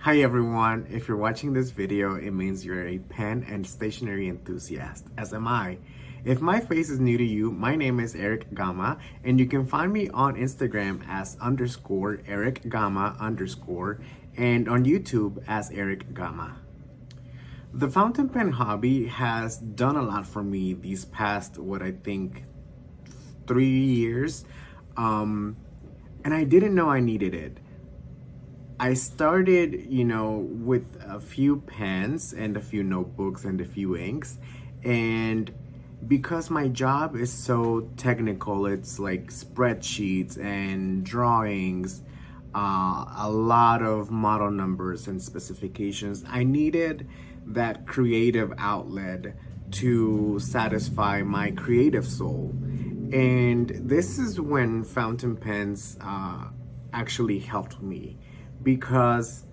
Hi everyone, if you're watching this video, it means you're a pen and stationery enthusiast, as am I. If my face is new to you, my name is Erick Gama, and you can find me on Instagram as _Erick Gama _ and on YouTube as Erick Gama. The fountain pen hobby has done a lot for me these past, what I think, 3 years, and I didn't know I needed it. I started, with a few pens and a few notebooks and a few inks. And because my job is so technical, it's like spreadsheets and drawings, a lot of model numbers and specifications. I needed that creative outlet to satisfy my creative soul. And this is when fountain pens actually helped me, because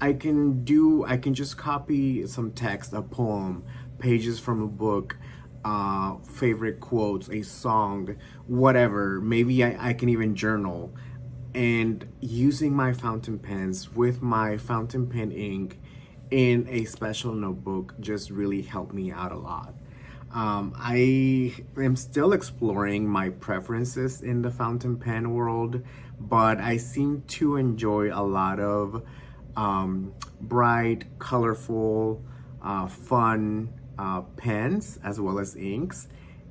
I can just copy some text, a poem, pages from a book, favorite quotes, a song, whatever. Maybe I can even journal. And using my fountain pens with my fountain pen ink in a special notebook just really helped me out a lot. I am still exploring my preferences in the fountain pen world, but I seem to enjoy a lot of bright, colorful, fun pens as well as inks.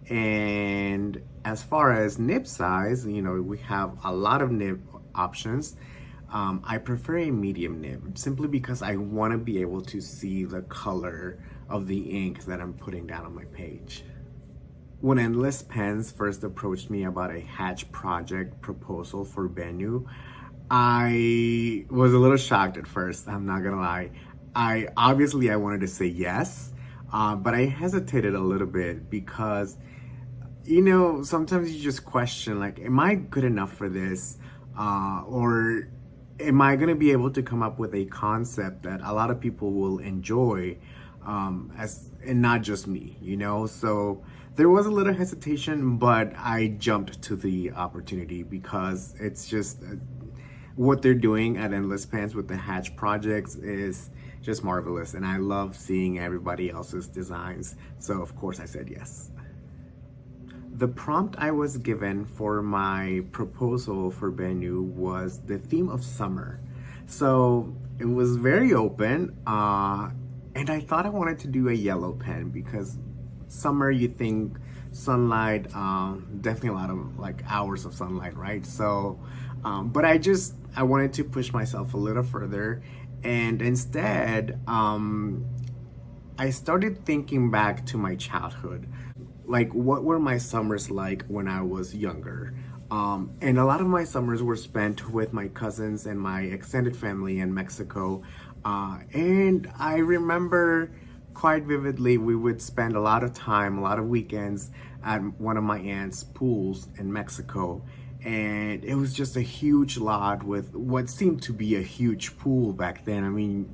And as far as nib size, we have a lot of nib options. I prefer a medium nib simply because I want to be able to see the color of the ink that I'm putting down on my page. When EndlessPens first approached me about a hatch project proposal for BENU, I was a little shocked at first, I'm not gonna lie. I wanted to say yes, but I hesitated a little bit because, sometimes you just question, like, am I good enough for this? Or am I gonna be able to come up with a concept that a lot of people will enjoy, and not just me, So there was a little hesitation, but I jumped to the opportunity because it's just what they're doing at EndlessPens with the hatch projects is just marvelous, and I love seeing everybody else's designs. So of course I said yes. The prompt I was given for my proposal for BENU was the theme of summer. So it was very open, and I thought I wanted to do a yellow pen because summer, you think sunlight, definitely a lot of like hours of sunlight, right? So, but I wanted to push myself a little further, and instead, I started thinking back to my childhood. Like, what were my summers like when I was younger? And a lot of my summers were spent with my cousins and my extended family in Mexico. And I remember quite vividly, we would spend a lot of time, a lot of weekends at one of my aunt's pools in Mexico. And it was just a huge lot with what seemed to be a huge pool back then. I mean,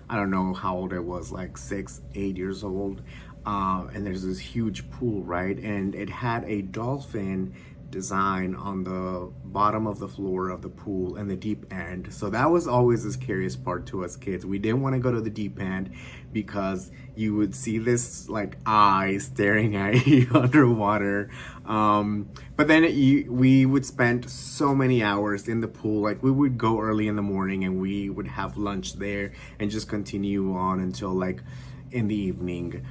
I don't know how old I was, like 6, 8 years old. And there's this huge pool, right? And it had a dolphin design on the bottom of the floor of the pool and the deep end. So that was always the scariest part to us kids. We didn't want to go to the deep end because you would see this like eye staring at you underwater. But then we would spend so many hours in the pool. Like, we would go early in the morning and we would have lunch there and just continue on until like in the evening.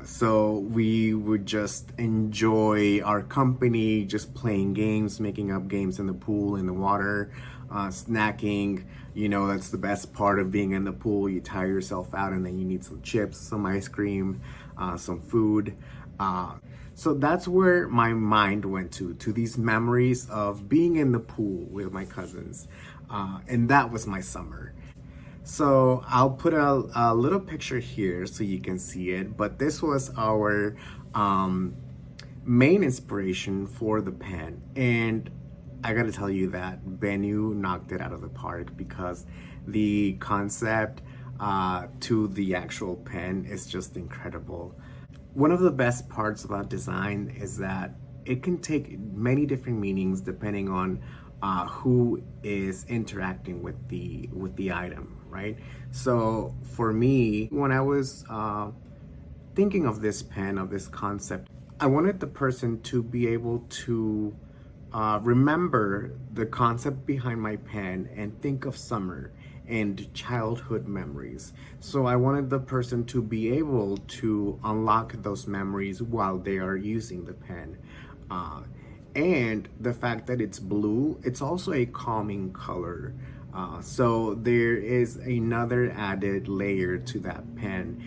So we would just enjoy our company, just playing games, making up games in the pool, in the water, snacking. That's the best part of being in the pool. You tire yourself out and then you need some chips, some ice cream, some food. So that's where my mind went to these memories of being in the pool with my cousins. And that was my summer. So I'll put a little picture here so you can see it, but this was our main inspiration for the pen. And I gotta tell you that BENU knocked it out of the park, because the concept to the actual pen is just incredible. One of the best parts about design is that it can take many different meanings depending on who is interacting with the item. right? So for me, when I was thinking of this pen, of this concept, I wanted the person to be able to remember the concept behind my pen and think of summer and childhood memories. So I wanted the person to be able to unlock those memories while they are using the pen. And the fact that it's blue, it's also a calming color. So there is another added layer to that pen.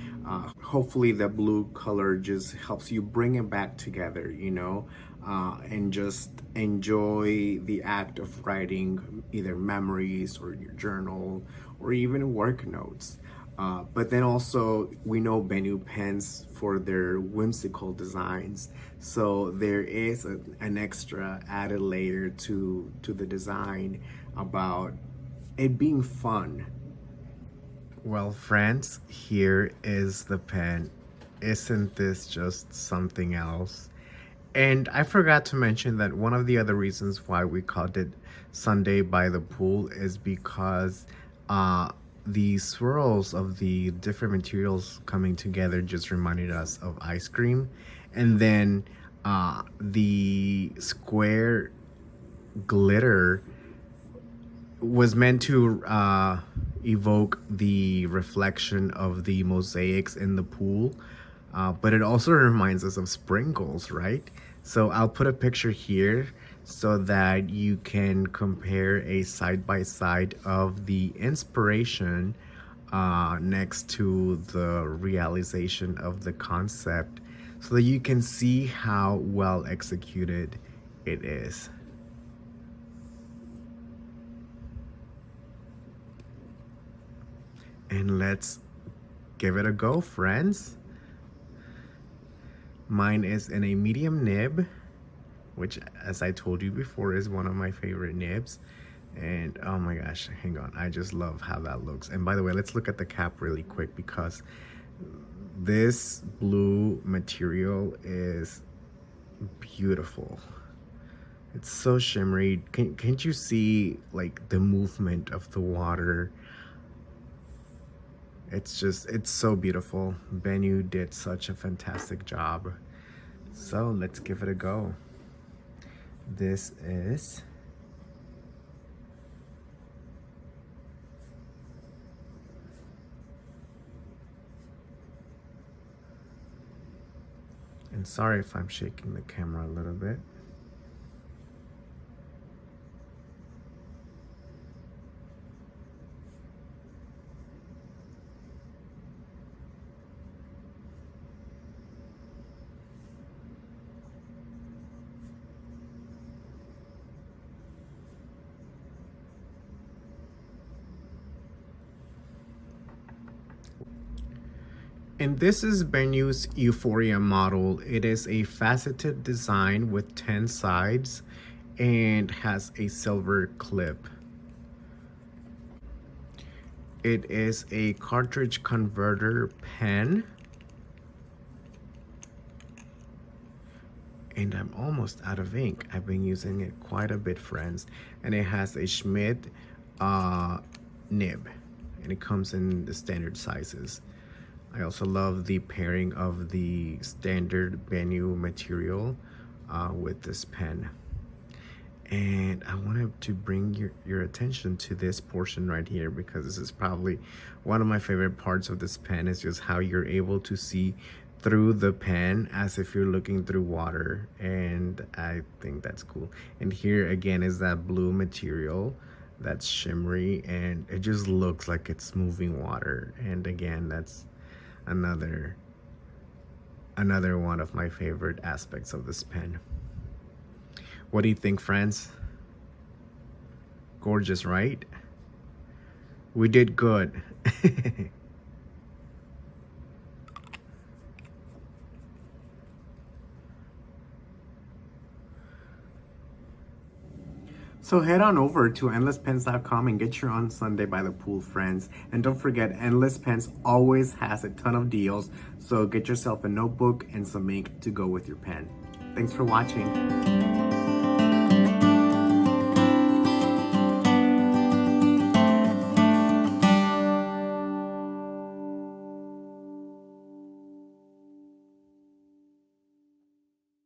Hopefully the blue color just helps you bring it back together, you know, and just enjoy the act of writing either memories or your journal or even work notes. But then also we know BENU pens for their whimsical designs, so there is an extra added layer to the design about it being fun. Well, friends, here is the pen. Isn't this just something else? And I forgot to mention that one of the other reasons why we called it Sunday by the pool is because the swirls of the different materials coming together just reminded us of ice cream. And then the square glitter was meant to evoke the reflection of the mosaics in the pool, but it also reminds us of sprinkles, right? So I'll put a picture here so that you can compare a side-by-side of the inspiration next to the realization of the concept, so that you can see how well executed it is. And let's give it a go, friends. Mine is in a medium nib, which, as I told you before, is one of my favorite nibs. And oh my gosh, hang on, I just love how that looks. And by the way, let's look at the cap really quick, because this blue material is beautiful. It's so shimmery. Can't you see like the movement of the water? It's so beautiful. BENU did such a fantastic job. So let's give it a go. This is and sorry if I'm shaking the camera a little bit. And this is BENU's Euphoria model. It is a faceted design with 10 sides and has a silver clip. It is a cartridge converter pen. And I'm almost out of ink. I've been using it quite a bit, friends. And it has a Schmidt nib, and it comes in the standard sizes. I also love the pairing of the standard BENU material with this pen. And I wanted to bring your attention to this portion right here, because this is probably one of my favorite parts of this pen, is just how you're able to see through the pen as if you're looking through water. And I think that's cool. And here again is that blue material that's shimmery, and it just looks like it's moving water. And again, that's another one of my favorite aspects of this pen. What do you think, friends? Gorgeous, right? We did good. So head on over to EndlessPens.com and get your On Sunday by the pool, friends. And don't forget, Endless Pens always has a ton of deals, so get yourself a notebook and some ink to go with your pen. Thanks for watching.